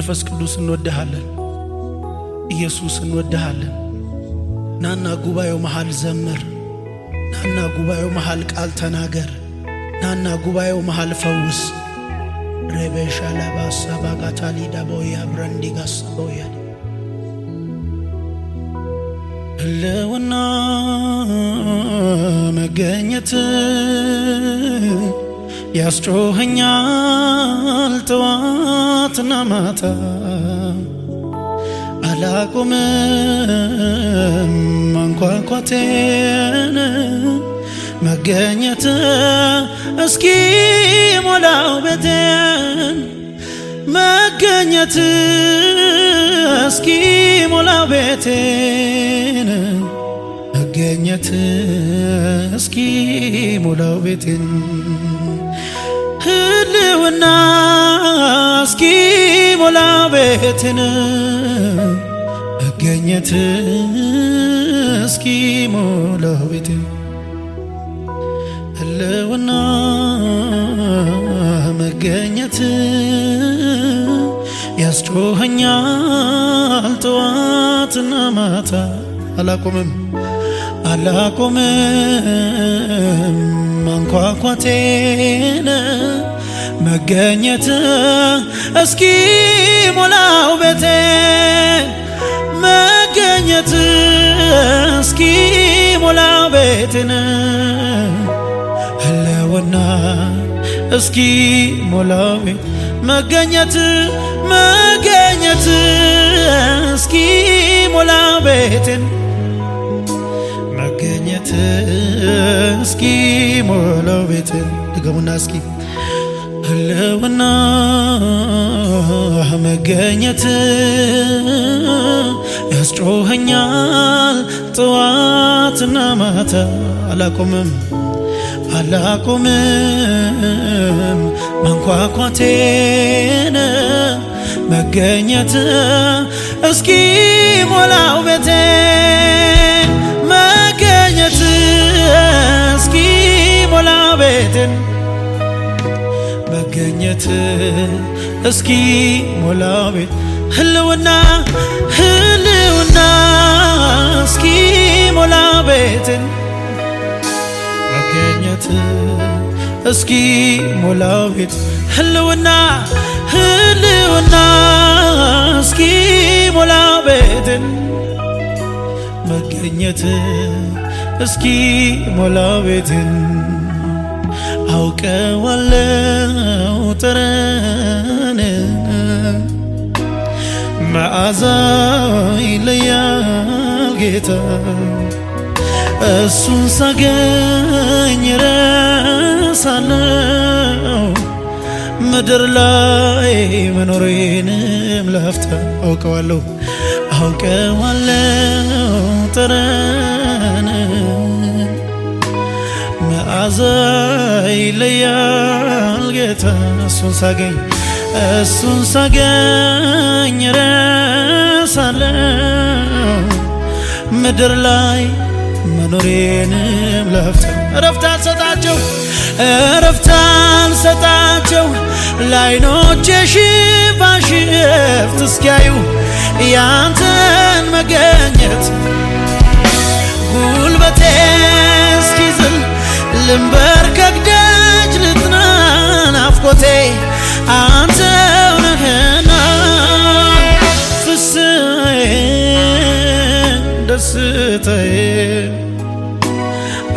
መንፈስ ቅዱስ እንወድሃለን። ኢየሱስ እንወድሃለን። ናና ጉባኤው መሃል ዘምር። ናና ጉባኤው መሃል ቃል ተናገር። ናና ጉባኤው መሃል ፈውስ። ረበሻ ለባሳ ባጋታሊ ዳቦያ ብረንዲጋስ ቦያ ህልውና መገኘት ያስጮኸኛል ጠዋትና ማታ አላቆምም ማንኳኳቴን መገኘት እስኪ ሞላው ቤቴን መገኘት እስኪ ሞላው ቤቴን መገኘት እስኪ ሞላው ቤቴን ህልውና እስኪ ሞላው ቤቴን መገኘት እስኪ ሞላው ቤቴን ህልውና መገኘት ያስጮኸኛል ጠዋትና ማታ አላቆምም ማንኳኳቴን መገኘት እስኪ ሞላው ቤቴን መገኘት እስኪ ሞላው ቤቴን ህልውና እስኪ ሞላው ቤት መገኘት እስኪ ሞላው ቤቴን መገኘት እስኪ ሞላው ቤቴን ድገሙና እስኪ ህልውና መገኘት ያስጮኸኛል ጠዋትና ማታ አላቆምም መንኳኳቴን መገኘት እስኪ ሞላው ቤቴን መገኘት እስኪ ሞላው ቤቴን መገኘት እስኪ ሞላው ቤት ህልውና እስኪ ሞላው ቤቴን መገኘት እስኪ ሞላው ቤት ህልውና እስኪ ሞላው ቤቴን መገኘት እስኪ ሞላው ቤቴን አውቀዋለሁ ጠረንን መዓዛው ይለያል ጌታ እሱን ሳገኝ ረሳለሁ ምድር ላይ መኖሬንም ላፍታ አውቀዋለሁ ጠረን መዓዛ ይለያል ጌታ እሱን ሳገኝ ረሳለሁ ምድር ላይ መኖሬንም ላፍታ እረፍት አልሰጣቸው ለዓይኖቼ ሽፋሽፍት እስኪያዩ ያንተን መገኘት ጉልበቴ እስኪዝል ልንበርከክ ደጅ ልጥና ናፍቆቴ አንተው ነህና ፍስሐዬ ደስታዬ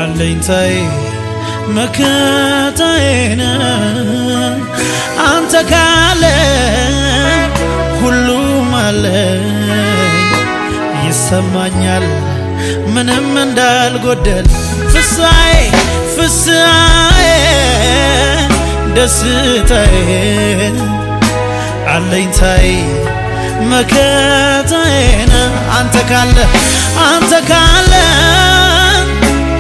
አለኝታዬ መከታዬ ነህ አንተ ካለ ሁሉም አለኝ ይሰማኛል ምንም እንዳልጎደል ፍስሐዬ ደስታዬ አለኝታዬ መከታዬ ነህ አንተ ካለ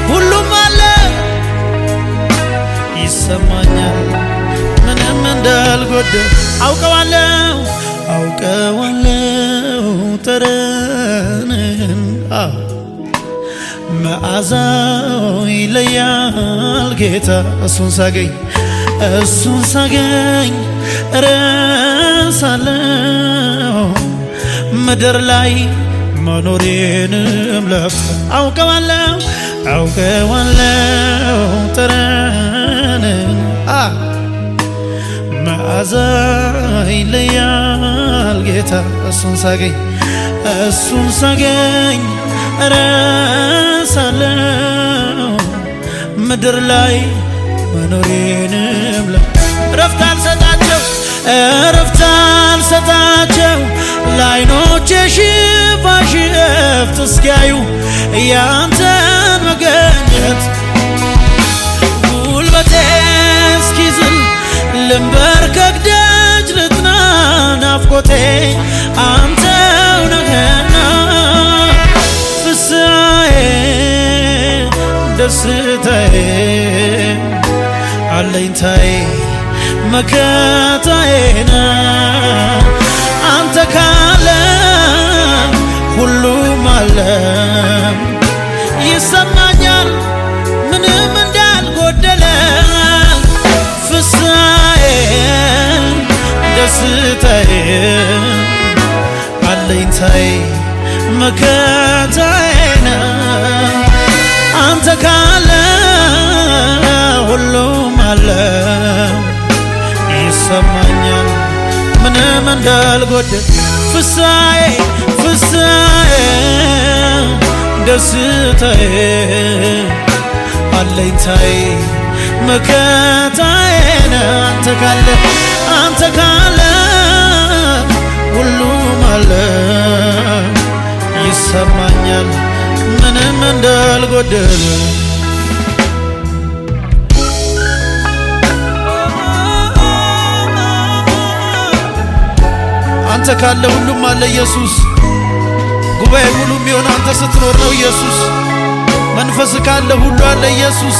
ሁሉም አለ ይሰማኛል ምንም እንዳልጎደል አውቀዋለሁ ጠረንን መዓዛው ይለያል ጌታ እሱን ሳገኝ ረሳለው ምድር ላይ መኖሬንም ለፍታ አውቀዋለው ጠረንን መዓዛ ይለያል ጌታ እሱን ሳገኝ ረሳለው ምድር ላይ መኖሬንም እረፍት አልሰጣቸው ለዓይኖቼ ሽፋሽፍት እስኪያዩ ያንተን መገኘት ጉልበቴ እስኪዝል ልንበርከክ ደጅ ልጥና ናፍቆቴ አንተው ነህና ፍስሐዬ ደስታዬ አለኝታዬ መከታዬ አንተ ካለ ሁሉም አለ ይሰማኛል ምንም እንዳልጎደለ ፍስሐዬ ደስታዬ አለኝታዬ መከታዬ አንተ ካለ ሁሉም አለ ይሰማኛል ምንም እንዳልጎደለ ፍስሐዬ ደስታዬ አለኝታዬ መከታዬ አንተ ካለ ሁሉም አለ ይሰማኛል ምንም እንዳልጎደለ አንተ ካለ ሁሉም አለ ኢየሱስ ጉባኤ ሙሉ የሚሆን አንተ ስትኖር ነው ኢየሱስ መንፈስ ካለ ሁሉ አለ ኢየሱስ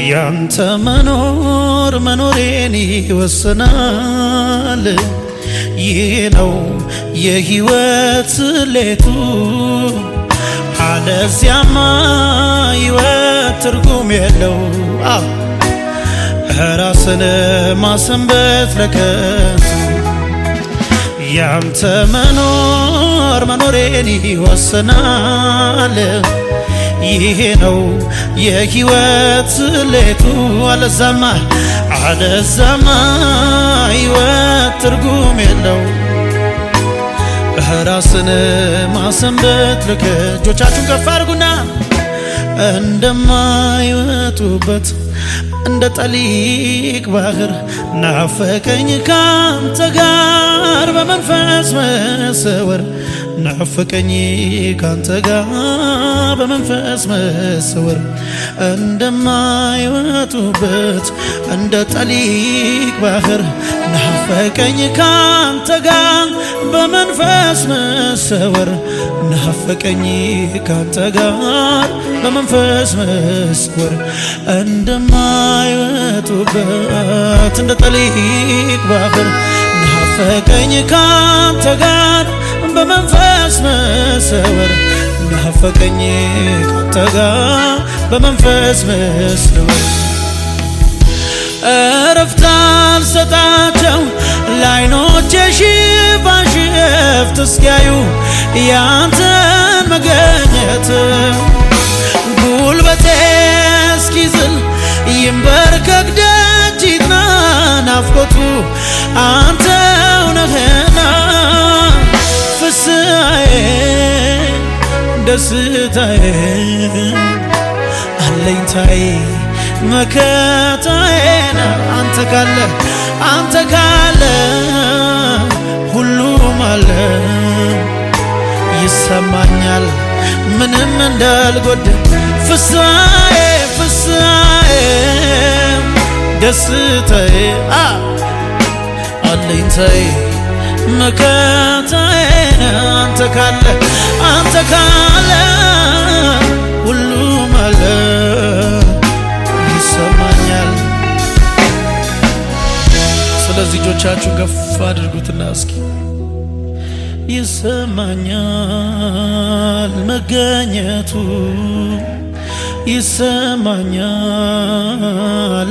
ያንተ መኖር መኖሬን ይወስናል ይህ ነው የሕይወት ስሌቱ አለዚያማ ሕይወት ትርጉም የለው ራስን ማሰንበት ለከንቱ ያንተ መኖር መኖሬን ይወስናል ይሄ ነው የሕይወት ስሌቱ አለዛማ ሕይወት ትርጉም የለው ራስን ማሰንበት እጆቻችሁን ከፍ አድርጉና እንደማይወጡበት እንደ ጠሊቅ ባህር ናፈቀኝ ካንተ ጋር በመንፈስ መሰወር ናፈቀኝ ካንተ ጋር በመንፈስ መሰወር እንደማይወጡበት እንደ ጠሊቅ ባህር ናፈቀኝ ካንተ ጋር በመንፈስ መሰወር ናፈቀኝ ካንተ ጋር በመንፈስ መሰወር እንደማይወጡበት እንደ ጠሊቅ ባህር ናፈቀኝ ካንተ ጋር በመንፈስ መሰወር ናፈቀኝ ካንተ ጋር በመንፈስ መሰወር እረፍት አልሰጣቸው ለዓይኖቼ ሽፋሽፍት እስኪያዩ ያንተን መገኘት ጉልበቴ እስኪዝል ይንበርከክ ደጅ ይጥና ናፍቆቱ አንተው ነህና ፍስሐዬ ደስታዬ አለኝታዬ መከታዬ አንተ ካለ ሁሉም አለ ይሰማኛል ምንም እንዳልጎደለ ፍስሐዬ ደስታዬ አለኝታዬ መከታዬ አንተ ካለ ሁሉም አለ ይሰማኛል። ስለዚህ እጆቻችሁን ከፍ አድርጉትና እስኪ ይሰማኛል መገኘቱ ይሰማኛል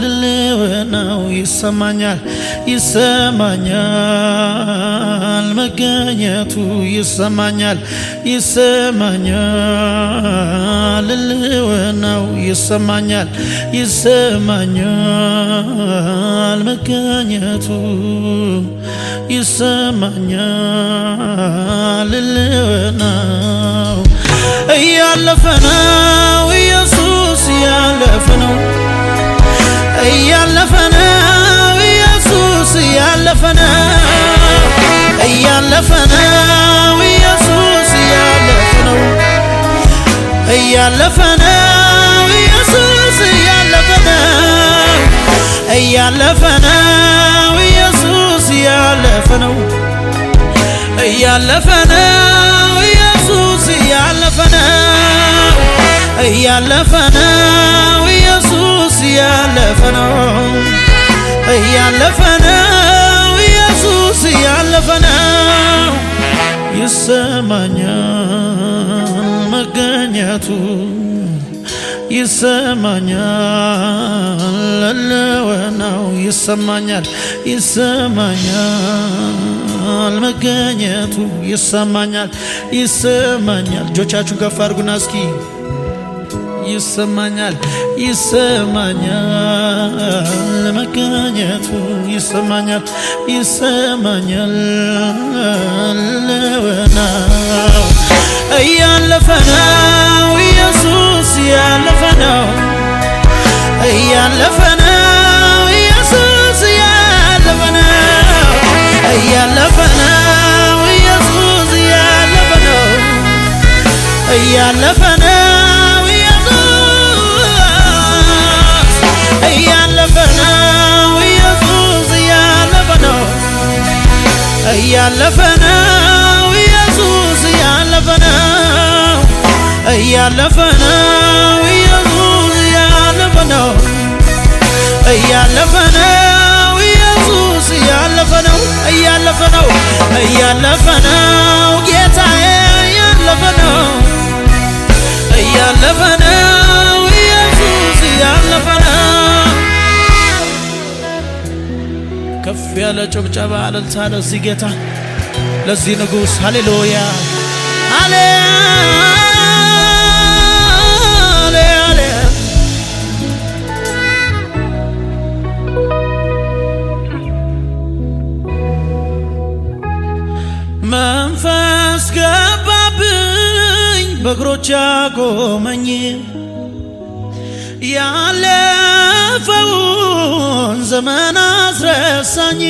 ልልወናው ይሰማኛል ይሰማኛል መገኘቱ ይሰማኛል ይሰማኛል ልልወናው ይሰማኛል ይሰማኛል መገኘቱ ይሰማኛል ልልወናው እያለፈ ነው ኢየሱስ እያለፈ ነው እያለፈ ነው ኢየሱስ እያለፈ ነው እያለፈ ነው ኢየሱስ እያለፈ ነው እያለፈ ነው ኢየሱስ እያለፈ ነው እያለፈ ነው ኢየሱስ እያለፈ ነው እያለፈ ነው ኢየሱስ እያለፈ ነው እያለፈ ነው ኢየሱስ እያለፈ ነው እያለፈ ነው ኢየሱስ እያለፈ ነው ይሰማኛል መገኘቱ ይሰማኛል ለወናው ይሰማኛል ይሰማኛል መገኘቱ ይሰማኛል ይሰማኛል እጆቻችሁን ከፍ አድርጉና እስኪ ይሰማኛል ይሰማኛል መገኘቱ ይሰማኛል ይሰማኛል ለወናው እያለፈ ነው ኢየሱስ እያለፈ ነው እያለፈ ነው ኢየሱስ እያለፈ ነው እያለፈ ነው ኢየሱስ እያለፈ ነው እያለፈ ነው ኢየሱስ እያለፈ ነው ኢየሱስ እያለፈ ነው እያለፈ ነው ኢየሱስ እያለፈ ነው እያለፈ ነው ኢየሱስ እያለፈ ነው እያለፈ ነው ኢየሱስ እያለፈ ነው እያለፈ ነው እያለፈ ነው ጌታዬ እያለፈ ነው እያለፈ ነው ኢየሱስ እያለፈ ነው። ከፍ ያለ ጭብጨባ እልልታ ለዚህ ጌታ ለዚህ ንጉሥ ሃሌሉያ ሃሌ መንፈስ ገባብኝ በእግሮች አቆመኝ ያለፈውን ዘመን አስረሳኝ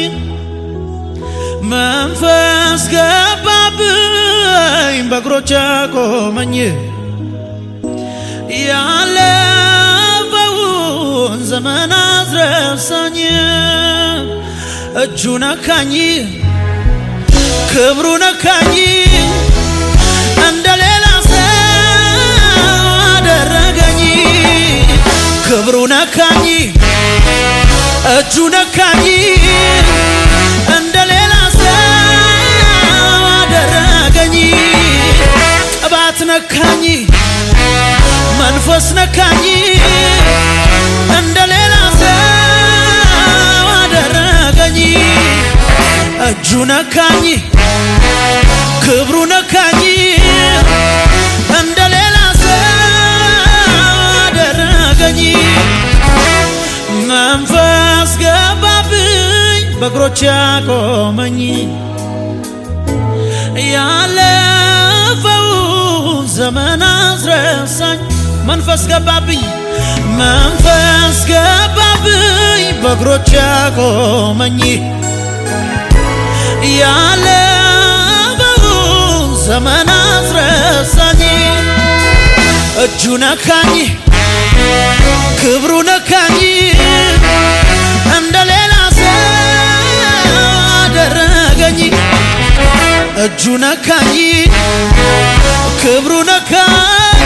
መንፈስ ገባብኝ በእግሮች አቆመኝ ያለፈውን ዘመን አስረሳኝ እጁ ነካኝ ክብሩ ነካኝ እንደሌላ ሰው አደረገኝ ክብሩ ነካኝ እጁ ነካኝ እንደሌላ ሰው አደረገኝ ቅባት ነካኝ መንፈስ ነካኝ እንደሌላ ሰው አደረገኝ እጁ ነካኝ ክብሩ ነካኝ እንደሌላ ሰው አደረገኝ መንፈስ ገባብኝ በእግሮች አቆመኝ ያለፈውን ዘመን አስረሳኝ መንፈስ ገባብኝ መንፈስ ገባብኝ በእግሮች አቆመኝ ያለፈውን ዘመን አስረሳኝ እጁ ነካኝ ክብሩ ነካኝ እንደሌላ ሰው አደረገኝ እጁ ነካኝ ክብሩ ነካኝ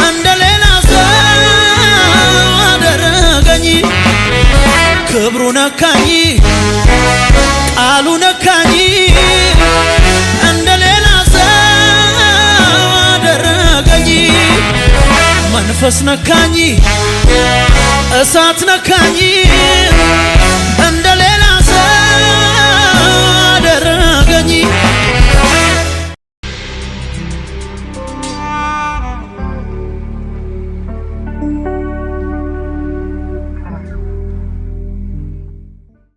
እንደሌላ ሰው አደረገኝ ክብሩ ነካኝ ቃሉ ነካኝ እንደሌላ ሰው አደረገኝ መንፈስ ነካኝ እሳት ነካኝ